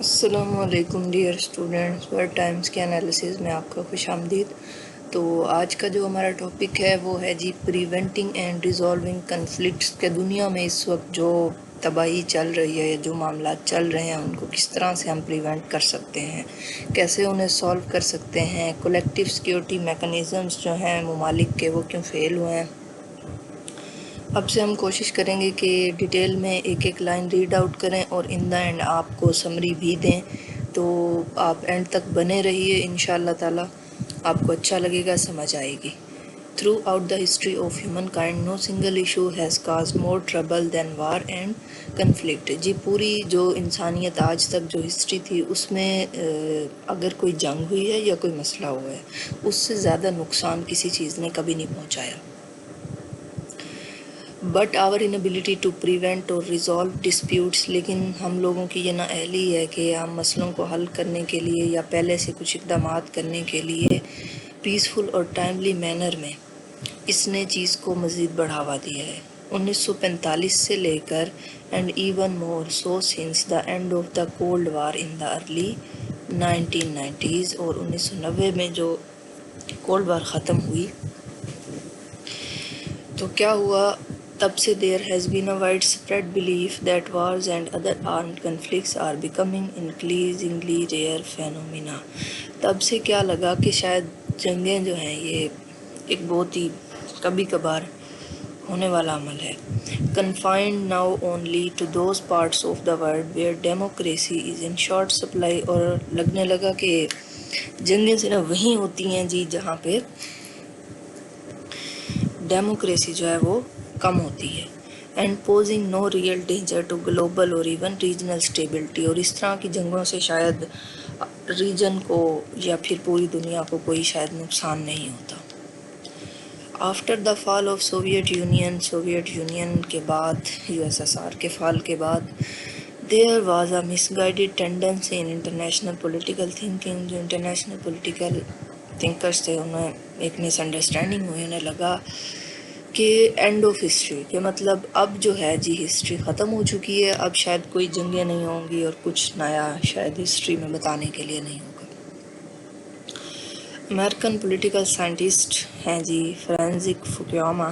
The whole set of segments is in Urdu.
السلام علیکم ڈیئر اسٹوڈنٹس، ورڈ ٹائمز کے انالیسز میں آپ کا خوش آمدید۔ تو آج کا جو ہمارا ٹاپک ہے وہ ہے جی پریونٹنگ اینڈ ریزالونگ کنفلکٹس کہ دنیا میں اس وقت جو تباہی چل رہی ہے، جو معاملات چل رہے ہیں ان کو کس طرح سے ہم پریونٹ کر سکتے ہیں، کیسے انہیں سالو کر سکتے ہیں، کولیکٹیو سیکیورٹی میکنزمز جو ہیں ممالک کے وہ کیوں فیل ہوئے ہیں۔ اب سے ہم کوشش کریں گے کہ ڈیٹیل میں ایک ایک لائن ریڈ آؤٹ کریں اور ان دا اینڈ آپ کو سمری بھی دیں، تو آپ اینڈ تک بنے رہیے، انشاءاللہ تعالی آپ کو اچھا لگے گا، سمجھ آئے گی۔ Throughout the history of humankind no single issue has cause more trouble than war and conflict. جی پوری جو انسانیت آج تک جو ہسٹری تھی اس میں اگر کوئی جنگ ہوئی ہے یا کوئی مسئلہ ہوا ہے، اس سے زیادہ نقصان کسی چیز نے کبھی نہیں پہنچایا۔ But our inability to prevent اور ریزالو ڈسپیوٹس، لیکن ہم لوگوں کی یہ نااہلی ہے کہ ہم مسئلوں کو حل کرنے کے لیے یا پہلے سے کچھ اقدامات کرنے کے لیے پیسفل اور ٹائملی مینر میں، اس نے چیز کو مزید بڑھاوا دیا ہے۔ 1945 سے لے کر and even more so since the end of the cold war in the early 1990s، اور 1990 میں جو کولڈ وار ختم ہوئی تو کیا ہوا، تب سے there has been a widespread belief that wars and other armed conflicts are becoming increasingly rare phenomena۔ تب سے کیا لگا کہ شاید جنگیں جو ہیں یہ ایک بہت ہی کبھی کبھار ہونے والا عمل ہے۔ confined now only to those parts of the world where democracy is in short supply، اور لگنے لگا کہ جنگیں صرف وہیں ہوتی ہیں جی جہاں پہ ڈیموکریسی جو ہے وہ کم ہوتی ہے، and posing no real danger to global اور ایون ریجنل اسٹیبلٹی، اور اس طرح کی جنگوں سے شاید ریجن کو یا پھر پوری دنیا کو کوئی شاید نقصان نہیں ہوتا۔ After the fall of Soviet union کے بعد، USSR کے فال کے بعد، there was a misguided tendency in international political thinking، جو انٹرنیشنل پولیٹیکل تھنکرز تھے انہیں ایک مس انڈرسٹینڈنگ ہوئی، انہیں لگا کہ اینڈ آف ہسٹری، کہ مطلب اب جو ہے جی ہسٹری ختم ہو چکی ہے، اب شاید کوئی جنگیں نہیں ہوں گی اور کچھ نیا شاید ہسٹری میں بتانے کے لیے نہیں ہوگا۔ امریکن پولیٹیکل سائنٹسٹ ہیں جی فرانسس فوکویاما،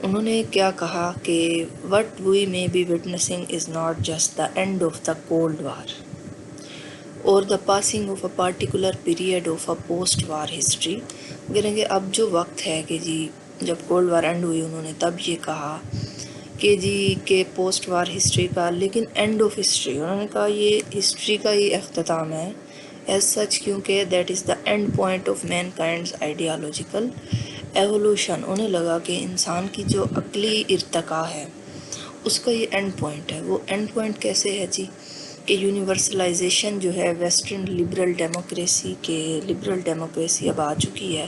انہوں نے کیا کہا کہ what we may be witnessing is not just the end of the Cold War or the passing of a particular period of a post-war history، کہیں کہ اب جو وقت ہے کہ جی جب کولڈ وار اینڈ ہوئی انہوں نے تب یہ کہا کہ جی کہ پوسٹ وار ہسٹری کا، لیکن اینڈ آف ہسٹری، انہوں نے کہا یہ ہسٹری کا ہی اختتام ہے ایز سچ، کیونکہ that is the end point of mankind's ideological evolution. انہیں لگا کہ انسان کی جو عقلی ارتقاء ہے اس کا یہ اینڈ پوائنٹ ہے۔ وہ اینڈ پوائنٹ کیسے ہے جی کہ یونیورسلائزیشن جو ہے ویسٹرن لبرل ڈیموکریسی اب آ چکی ہے،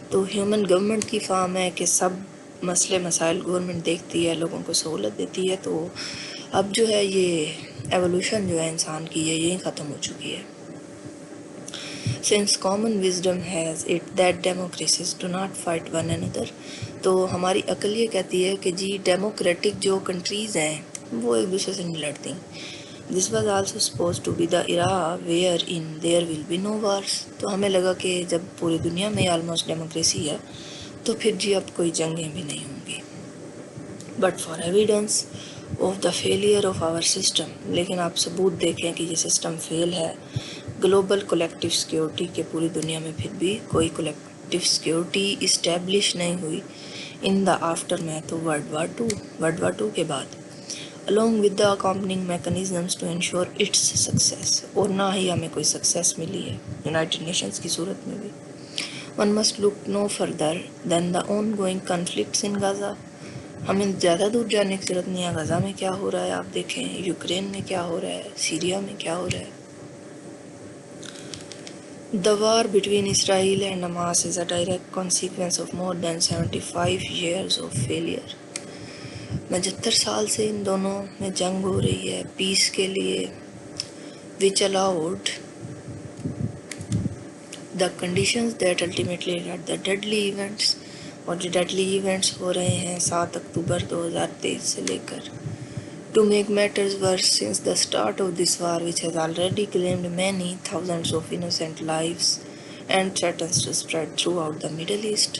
تو ہیومن گورنمنٹ کی فارم ہے کہ سب مسئلے مسائل گورنمنٹ دیکھتی ہے، لوگوں کو سہولت دیتی ہے، تو اب جو ہے یہ ایوولوشن جو ہے انسان کی یہی ختم ہو چکی ہے۔ Since common wisdom has it that democracies do not fight one another، تو ہماری عقل یہ کہتی ہے کہ جی ڈیموکریٹک جو کنٹریز ہیں وہ ایک دوسرے سے نہیں لڑتی۔ This was also supposed to be the era wherein there will be no wars، تو ہمیں لگا کہ جب پوری دنیا میں آلموسٹ ڈیموکریسی ہے تو پھر جی اب کوئی جنگیں بھی نہیں ہوں گی۔ But for evidence of the failure of our system، لیکن آپ ثبوت دیکھیں کہ یہ سسٹم فیل ہے، گلوبل کولیکٹیو سیکیورٹی کے پوری دنیا میں پھر بھی کوئی کولیکٹیو سیکیورٹی اسٹیبلش نہیں ہوئی in the aftermath of World War two کے بعد، along with the accompanying mechanisms to ensure its success، اور نہ ہی ہمیں کوئی سکسیس ملی ہے یونائٹڈ نیشنز کی صورت میں بھی۔ One must look no further than the ongoing conflicts in Gaza، ہمیں زیادہ دور جانے کی ضرورت نہیں ہے، غزہ میں کیا ہو رہا ہے آپ دیکھیں، یوکرین میں کیا ہو رہا ہے، سیریا میں کیا ہو رہا ہے۔ The war between Israel and Hamas is a direct consequence of more than 75 years of failure۔ 75 سال سے ان دونوں میں جنگ ہو رہی ہے پیس کے لیے، which allowed the conditions that ultimately led the deadly events، اور جو ڈیڈلی ایونٹس ہو رہے ہیں 7 اکتوبر 2023 سے لے کر To make matters worse, since the start of this war, which has already claimed many thousands of innocent lives and threatens to spread throughout the Middle East,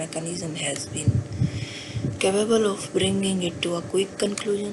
mechanism has been capable of bringing it to a quick conclusion.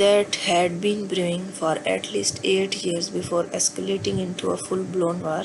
that had been brewing for at least 8 years before escalating into a full-blown war.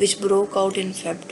which broke out in Feb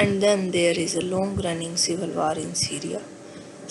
And then there is a long-running civil war in Syria.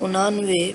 199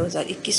2021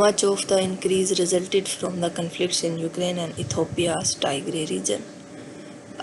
Much of the increase resulted from the conflicts in Ukraine and Ethiopia's Tigray region.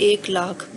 1,00,000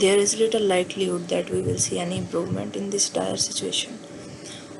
There is little likelihood that we will see any improvement in this dire situation.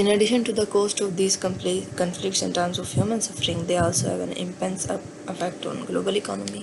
In addition to the cost of these conflicts in terms of human suffering, they also have an immense effect on global economy.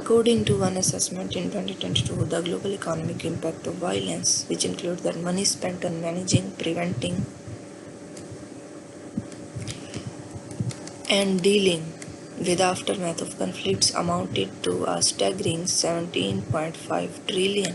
According to one assessment in 2022, the global economic impact of violence, which includes that money spent on managing, preventing and dealing with aftermath of conflicts amounted to a staggering 17.5 trillion.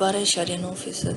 12.9%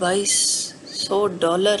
$2,200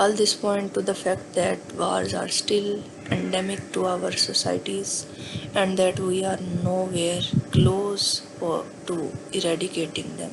All this point to the fact that wars are still endemic to our societies and that we are nowhere close to eradicating them.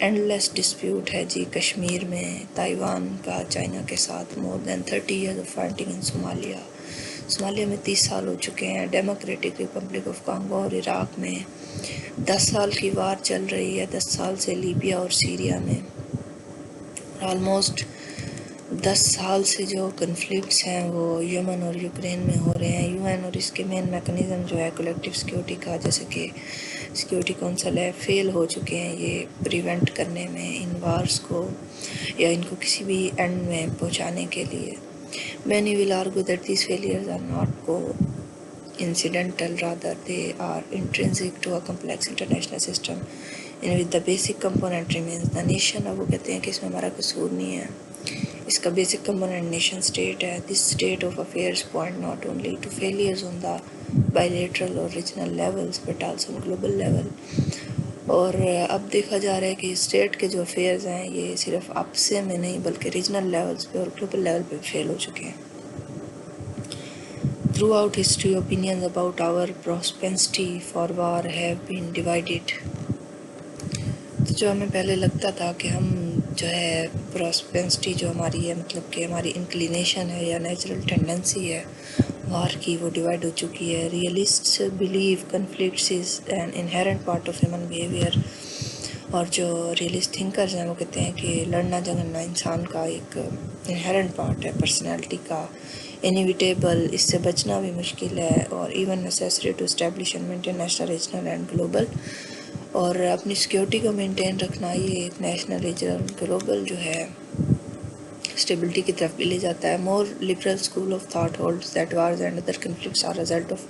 Endless dispute ہے جی کشمیر میں، تائیوان کا چائنا کے ساتھ، مور دین 30 years of fighting in Somalia میں 30 سال ہو چکے ہیں، ڈیموکریٹک ریپبلک آف کانگو اور عراق میں 10 سال کی وار چل رہی ہے، 10 سال سے لیبیا اور سیریا میں آلموسٹ 10 سال سے جو کنفلکٹس ہیں وہ یمن اور یوکرین میں ہو رہے ہیں۔ یو این اور اس کے مین میکنزم جو ہے کولیکٹیو سیکیورٹی کا، جیسے کہ سیکیورٹی کونسل ہے، فیل ہو چکے ہیں یہ پریونٹ کرنے میں ان وارز کو یا ان کو کسی بھی اینڈ میں پہنچانے کے لیے۔ Many will argue that these failures are not coincidental, rather they are intrinsic to a complex international system in which the basic component remains the nation۔ اب وہ کہتے ہیں کہ اس میں ہمارا قصور نہیں ہے، اس کا بیسک کمپوننٹ نیشن اسٹیٹ ہے۔ This state of affairs point not only to failures on the bilateral or regional levels but also on global level۔ اور اب دیکھا جا رہا ہے کہ اسٹیٹ کے جو افیئرز ہیں یہ صرف آپسے میں نہیں بلکہ ریجنل لیولز پہ اور گلوبل لیول پہ فیل ہو چکے ہیں۔ Through out history opinions about our propensity for war have been divided۔ تو جو ہمیں پہلے لگتا تھا کہ ہم جو ہے پروسپینسٹی جو ہماری ہے، مطلب کہ ہماری انکلینیشن ہے یا نیچرل ٹینڈنسی ہے وار کی، وہ ڈیوائڈ ہو چکی ہے۔ Realist blue conflicts is an inherent part of human behaviour, اور جو ریئلسٹ تھنکرز ہیں وہ کہتے ہیں کہ لڑنا جھگڑنا انسان کا ایک انہیرنٹ پارٹ ہے، پرسنالٹی کا، انیویٹیبل، اس سے بچنا بھی مشکل ہے، اور even necessary to establish and maintain national, regional and global. اور اپنی سیکیورٹی کو مینٹین رکھنا یہ ایک نیشنل، ریجنل، گلوبل جو ہے اسٹیبلٹی کی طرف بھی لے جاتا ہے۔ More liberal school of thought holds that wars and other conflicts are result of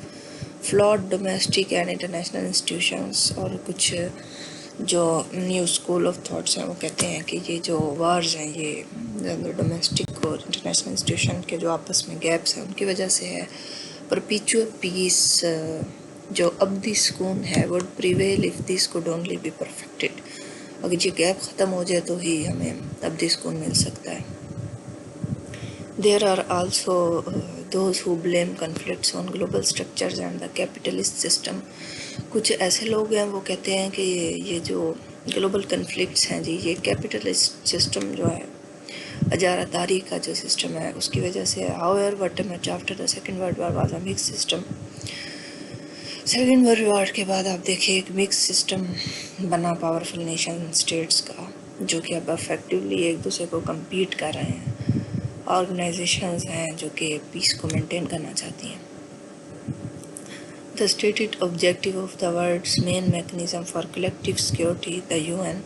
flawed domestic and international institutions, اور کچھ جو نیو اسکول آف تھاٹس ہیں وہ کہتے ہیں کہ یہ جو وارز ہیں یہ ڈومیسٹک اور انٹرنیشنل انسٹیٹیوشن کے جو آپس میں گیپس ہیں ان کی وجہ سے ہے۔ پرپیچول پیس جو ابدی سکون ہے would prevail if this could only be perfected۔ اگر یہ گیپ ختم ہو جائے تو ہی ہمیں ابدی سکون مل سکتا ہے۔ There are also those who blame conflicts on global structures and the capitalist system۔ کچھ ایسے لوگ ہیں وہ کہتے ہیں کہ یہ جو گلوبل کنفلکٹس ہیں جی یہ کیپٹلسٹ سسٹم جو ہے، اجارہ داری کا جو سسٹم ہے اس کی وجہ سے ہے۔ However, what emerged after the Second World War was a mixed system۔ Second world war کے بعد آپ دیکھیں ایک مکس سسٹم بنا پاورفل نیشن اسٹیٹس کا، جو کہ اب افیکٹولی ایک دوسرے کو کمپیٹ کر رہے ہیں، آرگنائزیشنز ہیں جو کہ پیس کو مینٹین کرنا چاہتی ہیں۔ The stated objective of the world's main mechanism for collective security, the UN,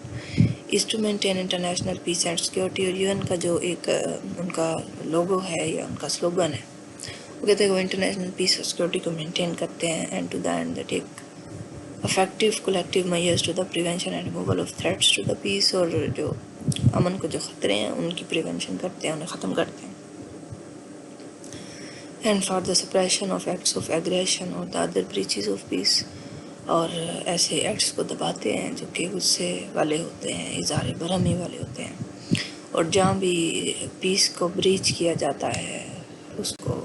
is to maintain international peace and security۔ اور UN کا جو ایک ان کا لوگو ہے یا ان کا سلوگن ہے وہ کہتے ہیں کہ وہ انٹرنیشنل پیس اور سیکورٹی کو مینٹین کرتے ہیں، and to the and that ایک effective collective measures to the prevention and removal of threats to the peace, اور جو امن کو جو خطرے ہیں ان کی پریونشن کرتے ہیں، انہیں ختم کرتے ہیں، and for the suppression of acts of aggression اور the other breaches of peace, اور ایسے ایکٹس کو دباتے ہیں جو کہ غصے والے ہوتے ہیں، اظہار برہمی والے ہوتے ہیں، اور جہاں بھی پیس کو بریچ کیا جاتا ہے اس کو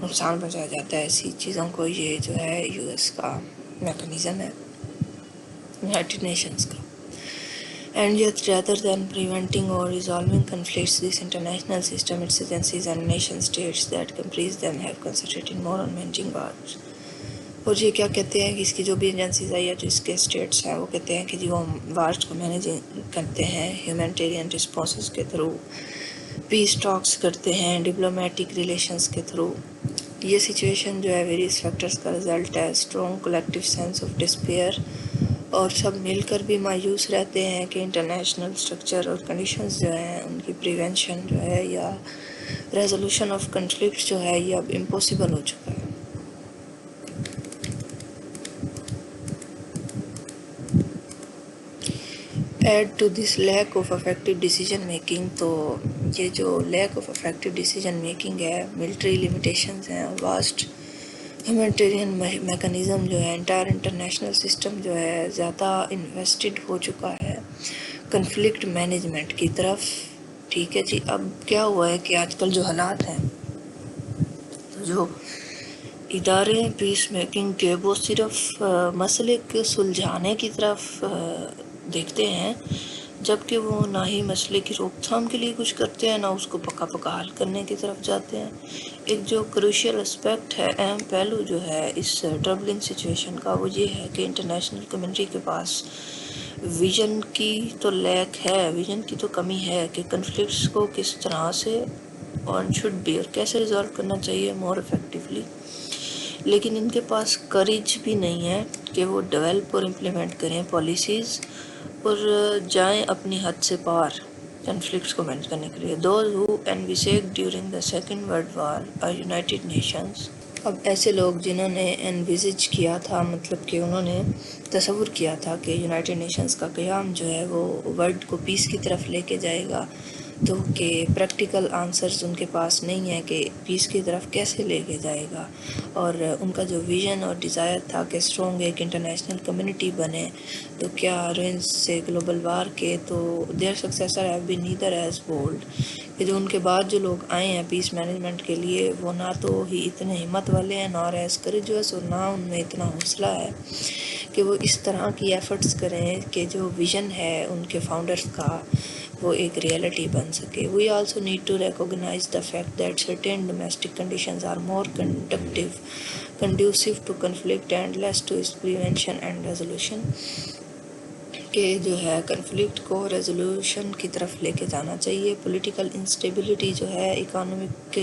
نقصان پہنچایا جاتا ہے، ایسی چیزوں کو یہ جو ہے یو ایس کا میکنزم ہے، یونائٹڈ نیشنز کا۔ And yet, rather than preventing or resolving conflicts, this international system, its agencies and nation states that comprise them have concentrated more on managing wars۔ اور یہ کیا کہتے ہیں کہ اس کی جو بھی ایجنسیز آئی ہے جو اس کے اسٹیٹس ہیں وہ کہتے ہیں کہ جی وہ وارس کو مینیج کرتے ہیں ہیومینٹیرین رسپانسز کے تھرو، پیس ٹاکس کرتے ہیں ڈپلومیٹک ریلیشنز کے تھرو۔ یہ سچویشن جو ہے ویریس فیکٹرز کا رزلٹ ہے، strong collective sense of despair, اور سب مل کر بھی مایوس رہتے ہیں کہ انٹرنیشنل اسٹرکچر اور کنڈیشنز جو ہیں ان کی پریونشن جو ہے یا ریزولوشن آف کنفلکٹ جو ہے یہ اب امپاسبل ہو چکا ہے۔ Add to this lack of effective decision making, تو یہ جو lack of effective decision making ہے، ملٹری لیمیٹیشنز ہیں، اور واسٹ ہیومینٹیرین میکنزم جو ہے، انٹائر انٹرنیشنل سسٹم جو ہے زیادہ انویسٹڈ ہو چکا ہے کنفلکٹ مینجمنٹ کی طرف۔ ٹھیک ہے جی، اب کیا ہوا ہے کہ آج کل جو حالات ہیں جو ادارے پیس میکنگ کے وہ صرف مسئلے کے سلجھانے کی طرف دیکھتے ہیں، جبکہ وہ نہ ہی مسئلے کی روک تھام کے لیے کچھ کرتے ہیں، نہ اس کو پکا پکا حل کرنے کی طرف جاتے ہیں۔ ایک جو کروشل اسپیکٹ ہے، اہم پہلو جو ہے اس ٹربلنگ سچویشن کا، وہ یہ ہے کہ انٹرنیشنل کمیونٹی کے پاس ویژن کی تو لیک ہے، ویژن کی تو کمی ہے کہ کنفلکٹس کو کس طرح سے اور شوڈ بی اور کیسے ریزالو کرنا چاہیے مور افیکٹولی، لیکن ان کے پاس کریج بھی نہیں ہے کہ وہ ڈیولپ اور امپلیمنٹ کریں پالیسیز اور جائیں اپنی حد سے پار کنفلکٹس کو مینج کرنے کے لیے۔ Those who envisaged during the Second World War are United Nations۔ اب ایسے لوگ جنہوں نے انویزج کیا تھا، مطلب کہ انہوں نے تصور کیا تھا کہ یونائٹڈ نیشنز کا قیام جو ہے وہ ورلڈ کو پیس کی طرف لے کے جائے گا، تو کہ پریکٹیکل آنسرز ان کے پاس نہیں ہیں کہ پیس کی طرف کیسے لے کے جائے گا، اور ان کا جو ویژن اور ڈیزائر تھا کہ اسٹرانگ ایک انٹرنیشنل کمیونٹی بنے، تو کیا رینز سے گلوبل وار کے تو their successor have been neither as bold, کہ جو ان کے بعد جو لوگ آئے ہیں پیس مینجمنٹ کے لیے، وہ نہ تو ہی اتنے ہمت والے ہیں، نہ ایز کریجوس، اور نہ ان میں اتنا حوصلہ ہے کہ وہ اس طرح کی ایفرٹس کریں کہ جو ویژن ہے ان کے فاؤنڈرز کا وہ ایک ریئلٹی بن سکے۔ We also need to recognize the fact that certain domestic conditions are more conducive to conflict and less to its prevention and resolution، کہ جو ہے کنفلکٹ کو ریزولوشن کی طرف لے کے جانا چاہیے۔ پولیٹیکل انسٹیبلٹی جو ہے، اکانومک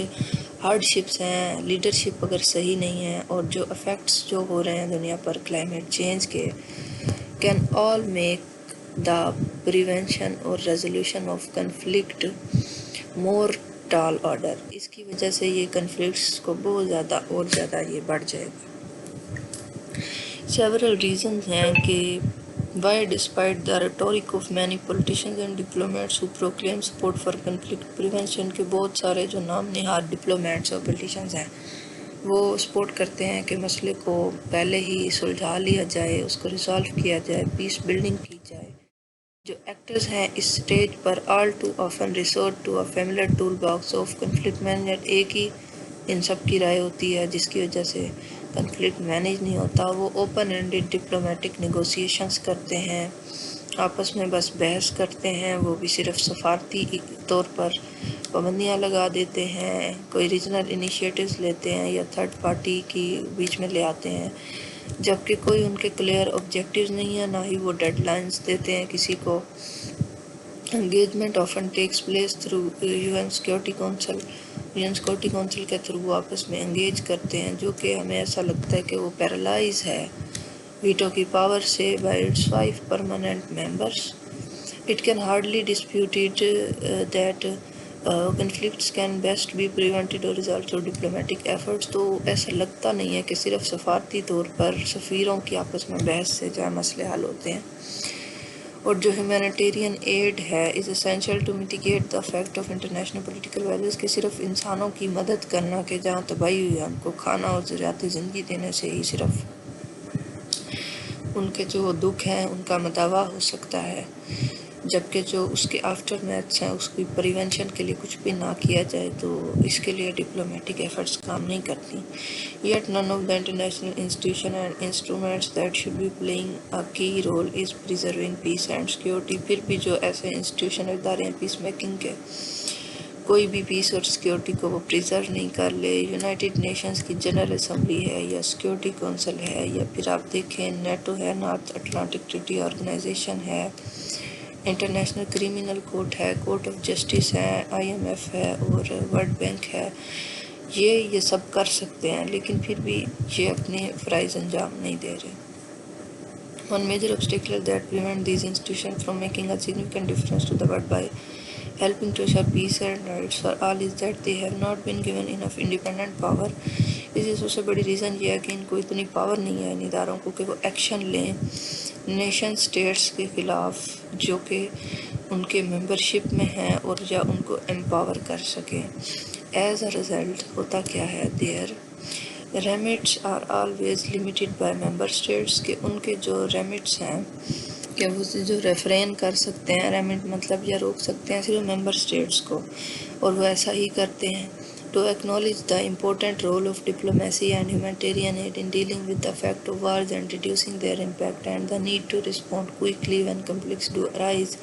ہارڈ شپس ہیں، لیڈرشپ اگر صحیح نہیں ہے، اور جو افیکٹس جو ہو رہے ہیں دنیا پر کلائمیٹ چینج کے، can all make the prevention اور resolution of conflict more tall order. اس کی وجہ سے یہ کنفلکٹس کو بہت زیادہ اور زیادہ یہ بڑھ جائے گا۔ Several reasons ہیں کہ why despite the rhetoric of many politicians and diplomats who proclaim support for conflict prevention، کے بہت سارے جو نام نہاد ڈپلومیٹس اور پولیٹیشنز ہیں وہ سپورٹ کرتے ہیں کہ مسئلے کو پہلے ہی سلجھا لیا جائے، اس کو ریزالو کیا جائے، پیس بلڈنگ کی جائے۔ جو ایکٹرز ہیں اس stage per all too often resort to a familiar toolbox of conflict management، ایک ہی ان سب کی رائے ہوتی ہے جس کی وجہ سے کنفلکٹ مینیج نہیں ہوتا۔ وہ اوپن اینڈڈ ڈپلومیٹک نیگوسیشنز کرتے ہیں، آپس میں بس بحث کرتے ہیں، وہ بھی صرف سفارتی طور پر پابندیاں لگا دیتے ہیں، کوئی ریجنل انیشیٹوز لیتے ہیں یا تھرڈ پارٹی کی بیچ میں لے آتے ہیں، جبکہ کوئی ان کے کلیئر آبجیکٹیوز نہیں ہے، نہ ہی وہ ڈیڈ لائنز دیتے ہیں کسی کو۔ Engagement often takes place through یون سیکورٹی کونسل کے تھرو وہ آپس میں انگیج کرتے ہیں، جو کہ ہمیں ایسا لگتا ہے کہ وہ پیرالائز ہے ویٹو کی پاور سے by it's 5 permanent members۔ It can hardly disputed that conflicts can best be prevented or resolved through diplomatic efforts۔ تو ایسا لگتا نہیں ہے کہ صرف سفارتی طور پر سفیروں کی آپس میں بحث سے جو ہے مسئلے حل ہوتے ہیں۔ اور جو ہیومینیٹیرین ایڈ ہے is essential to mitigate the effect of international political violence، کہ صرف انسانوں کی مدد کرنا کہ جہاں تباہی ہوئی ہے ان کو کھانا اور ضروریات زندگی دینے سے ہی صرف ان کے جو دکھ ہیں ان کا مداوع ہو سکتا ہے، جبکہ جو اس کے آفٹر میتھس ہیں اس کی پریونشن کے لیے کچھ بھی نہ کیا جائے تو اس کے لیے ڈپلومیٹک ایفرٹس کام نہیں کرتی۔ Yet none of the international institutions and instruments that should be playing a key role is preserving peace and security۔ پھر بھی جو ایسے انسٹیٹیوشن ادارے ہیں پیس میکنگ کے، کوئی بھی پیس اور سیکیورٹی کو وہ پریزرو نہیں کر لے۔ یونائٹڈ نیشنز کی جنرل اسمبلی ہے یا سیکیورٹی کونسل ہے، یا پھر آپ دیکھیں نیٹو ہے، نارتھ اٹلانٹک ٹریٹی آرگنائزیشن ہے، انٹرنیشنل کریمنل کورٹ ہے، کورٹ آف جسٹس ہے، IMF ہے اور ورلڈ بینک ہے۔ یہ سب کر سکتے ہیں، لیکن پھر بھی یہ اپنے فرائض انجام نہیں دے رہے۔ One major obstacle that prevents these institutions from making a significant difference to the world by helping to ensure peace and rights for all is that they have not been given enough independent power۔ اس کی سب سے بڑی ریزن یہ ہے کہ ان کو اتنی پاور نہیں ہے ان اداروں کو کہ وہ ایکشن لیں نیشن سٹیٹس کے خلاف جو کہ ان کے ممبرشپ میں ہیں، اور یا ان کو امپاور کر سکیں۔ ایز اے ریزلٹ ہوتا کیا ہے، there remits are always limited by member states, کہ ان کے جو ریمٹس ہیں کہ وہ جو ریفرین کر سکتے ہیں، ریمٹ مطلب یا روک سکتے ہیں صرف ممبر اسٹیٹس کو، اور وہ ایسا ہی کرتے ہیں۔ to acknowledge the important role of diplomacy and humanitarian aid in dealing with the effect of wars and reducing their impact, and the need to respond quickly when conflicts do arise,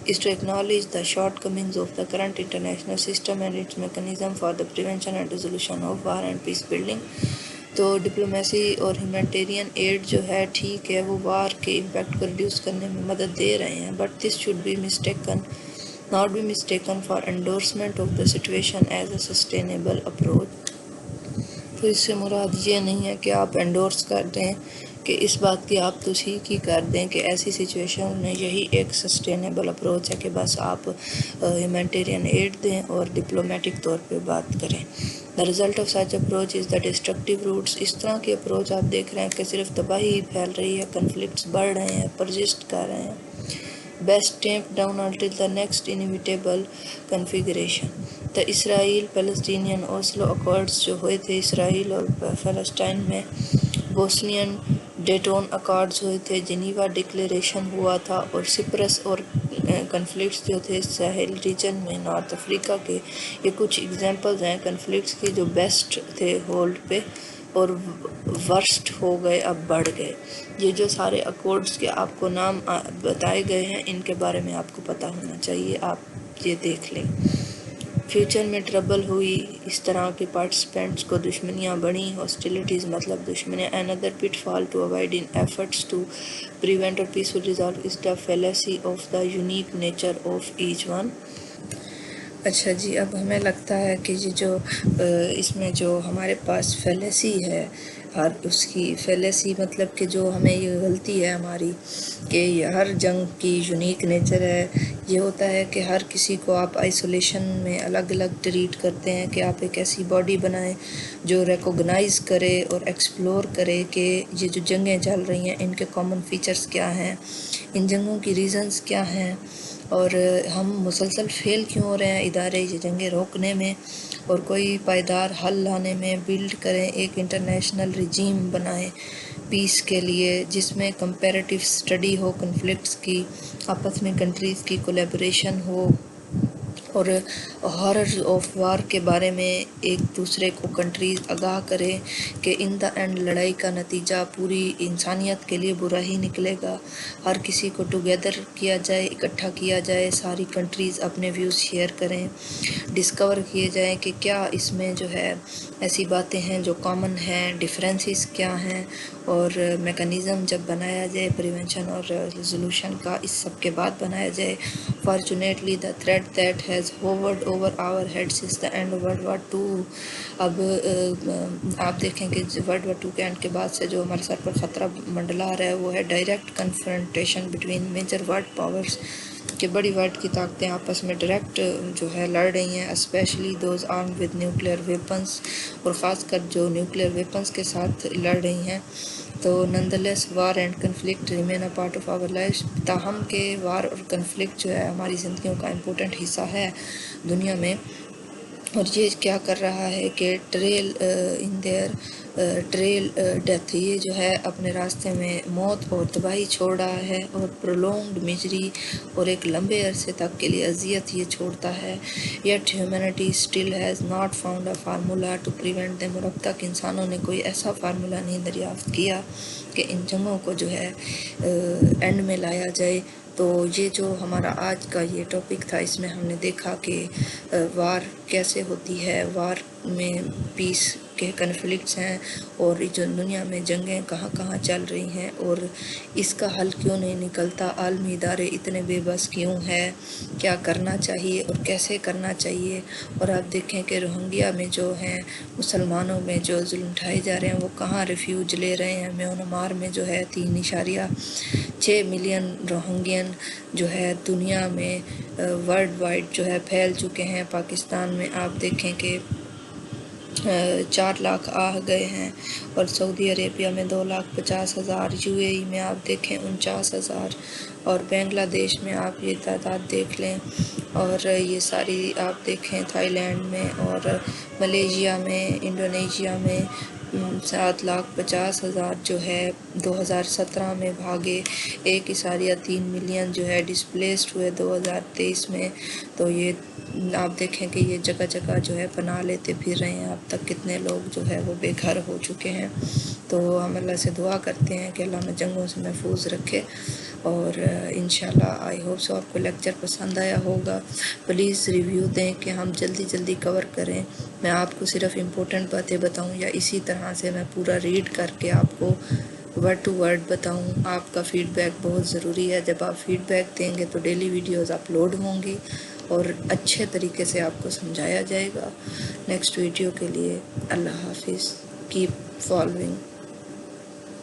is to acknowledge the shortcomings of the current international system and its mechanism for the prevention and resolution of war and peace building. تو ڈپلومیسی اور ہیومینٹیرین ایڈ جو ہے ٹھیک ہے، وہ وار کے امپیکٹ کو ریڈیوس کرنے میں مدد دے رہے ہیں، but this should be not be mistaken for endorsement of the situation as a sustainable approach. تو اس سے مراد یہ نہیں ہے کہ آپ انڈورس کر دیں کہ اس بات کی آپ تصحیح کر دیں کہ ایسی سچویشن میں یہی ایک سسٹینیبل اپروچ ہے کہ بس آپ ہیومینٹیرین ایڈ دیں اور ڈپلومیٹک طور پہ بات کریں. The result of such approach is the destructive roots. اس طرح کی اپروچ آپ دیکھ رہے ہیں کہ صرف تباہی پھیل رہی ہے، کنفلکٹس بڑھ رہے ہیں، پرزسٹ کر رہے ہیں. Best tamp down until the next inevitable configuration. The Israel-Palestinian Oslo Accords جو ہوئے تھے اسرائیل اور فلسطین میں، بوسنین ڈیٹون اکارڈز ہوئے تھے، جنیوا ڈکلیریشن ہوا تھا، اور سپرس اور کنفلکٹس جو تھے ساحل ریجن میں نارتھ افریقہ کے، یہ کچھ ایگزامپلز ہیں کنفلکٹس کی جو بیسٹ تھے ہولڈ پہ اور ورسٹ ہو گئے، اب بڑھ گئے. یہ جو سارے اکارڈز کے آپ کو نام بتائے گئے ہیں، ان کے بارے میں آپ کو پتہ ہونا چاہیے، آپ یہ دیکھ لیں. فیوچر میں ٹربل ہوئی، اس طرح کے پارٹیسپینٹس کو دشمنیاں بڑھیں، ہاسٹیلیٹیز مطلب دشمنیاں. another pitfall to avoid in efforts to prevent or peaceful resolve is the fallacy of the unique nature of each one. اچھا جی، اب ہمیں لگتا ہے کہ یہ جو اس میں جو ہمارے پاس فیلیسی ہے، اس کی فیلیسی مطلب کہ جو ہمیں یہ غلطی ہے ہماری کہ یہ ہر جنگ کی یونیک نیچر ہے. یہ ہوتا ہے کہ ہر کسی کو آپ آئسولیشن میں الگ الگ ٹریٹ کرتے ہیں کہ آپ ایک ایسی باڈی بنائیں جو ریکوگنائز کرے اور ایکسپلور کرے کہ یہ جو جنگیں چل رہی ہیں ان کے کامن فیچرز کیا ہیں، ان جنگوں کی ریزنز کیا ہیں، اور ہم مسلسل فیل کیوں ہو رہے ہیں ادارے یہ جنگیں روکنے میں اور کوئی پائیدار حل لانے میں. بلڈ کریں، ایک انٹرنیشنل رجیم بنائیں پیس کے لیے جس میں کمپیریٹیو اسٹڈی ہو کنفلکٹس کی، آپس میں کنٹریز کی کولیبریشن ہو، اور ہاررز آف وار کے بارے میں ایک دوسرے کو کنٹریز آگاہ کرے کہ ان دا اینڈ لڑائی کا نتیجہ پوری انسانیت کے لیے برا ہی نکلے گا. ہر کسی کو ٹوگیدر کیا جائے، اکٹھا کیا جائے، ساری کنٹریز اپنے ویوز شیئر کریں، ڈسکور کیے جائیں کہ کیا اس میں جو ہے ایسی باتیں ہیں جو کامن ہیں، ڈفرینسز کیا ہیں، اور میکانزم جب بنایا جائے پریونشن اور ریزولوشن کا اس سب کے بعد بنایا جائے. Fortunately the threat that has hovered over our heads is the end of World War II. اب آپ دیکھیں کہ World War II کے اینڈ کے بعد سے جو ہمارے سر پر خطرہ منڈلا رہا ہے وہ ہے direct confrontation between major world powers, کہ بڑی ورلڈ کی طاقتیں آپس میں ڈائریکٹ جو ہے لڑ رہی ہیں، especially those armed with nuclear weapons, اور خاص کر جو نیوکلیئر ویپنس کے ساتھ لڑ رہی ہیں. تو nonetheless war and conflict remain a part of our lives. تاہم کہ وار اور کنفلکٹ جو ہے ہماری زندگیوں کا امپورٹنٹ حصہ ہے دنیا میں، اور یہ کیا کر رہا ہے کہ ٹریل ڈیتھ، یہ جو ہے اپنے راستے میں موت اور تباہی چھوڑ رہا ہے، اور پرولونگڈ میجری اور ایک لمبے عرصے تک کے لیے اذیت یہ چھوڑتا ہے. Yet humanity still has not found a formula to prevent them, اور اب تک انسانوں نے کوئی ایسا فارمولا نہیں دریافت کیا کہ ان جنگوں کو جو ہے اینڈ میں لایا جائے. تو یہ جو ہمارا آج کا یہ ٹاپک تھا، اس میں ہم نے دیکھا کہ وار کیسے ہوتی ہے، وار میں پیس کے کنفلکٹس ہیں، اور جو دنیا میں جنگیں کہاں کہاں چل رہی ہیں، اور اس کا حل کیوں نہیں نکلتا، عالمی ادارے اتنے بے بس کیوں ہے، کیا کرنا چاہیے اور کیسے کرنا چاہیے. اور آپ دیکھیں کہ روہنگیا میں جو ہیں مسلمانوں میں جو ظلم اٹھائے جا رہے ہیں وہ کہاں ریفیوج لے رہے ہیں. میانمار میں جو ہے 3.6 ملین روہنگین جو ہے دنیا میں ورلڈ وائڈ جو ہے پھیل چکے ہیں. پاکستان میں آپ دیکھیں کہ 4 لاکھ آ گئے ہیں، اور سعودی عربیہ میں 2,50,000، یو اے ای میں آپ دیکھیں 49,000، اور بنگلہ دیش میں آپ یہ تعداد دیکھ لیں، اور یہ ساری آپ دیکھیں تھائی لینڈ میں اور ملیشیا میں، انڈونیشیا میں 7,50,000 جو ہے 2017 میں بھاگے. 1.3 ملین جو ہے ڈسپلیسڈ ہوئے 2023 میں. تو یہ آپ دیکھیں کہ یہ جگہ جگہ جو ہے پناہ لیتے پھر رہے ہیں، اب تک کتنے لوگ جو ہے وہ بے گھر ہو چکے ہیں۔ تو ہم اللہ سے دعا کرتے ہیں کہ اللہ ہمیں جنگوں سے محفوظ رکھے، اور انشاءاللہ آئی ہوپ سو آپ کو لیکچر پسند آیا ہوگا۔ پلیز ریویو دیں کہ ہم جلدی جلدی کور کریں، میں آپ کو صرف امپورٹنٹ باتیں بتاؤں یا اسی طرح سے میں پورا ریڈ کر کے آپ کو ورڈ ٹو ورڈ بتاؤں۔ آپ کا فیڈ بیک بہت ضروری ہے، جب آپ فیڈ بیک دیں گے تو ڈیلی ویڈیوز اپلوڈ ہوں گی اور اچھے طریقے سے آپ کو سمجھایا جائے گا۔ نیکسٹ ویڈیو کے لیے اللہ حافظ، کیپ فالوئنگ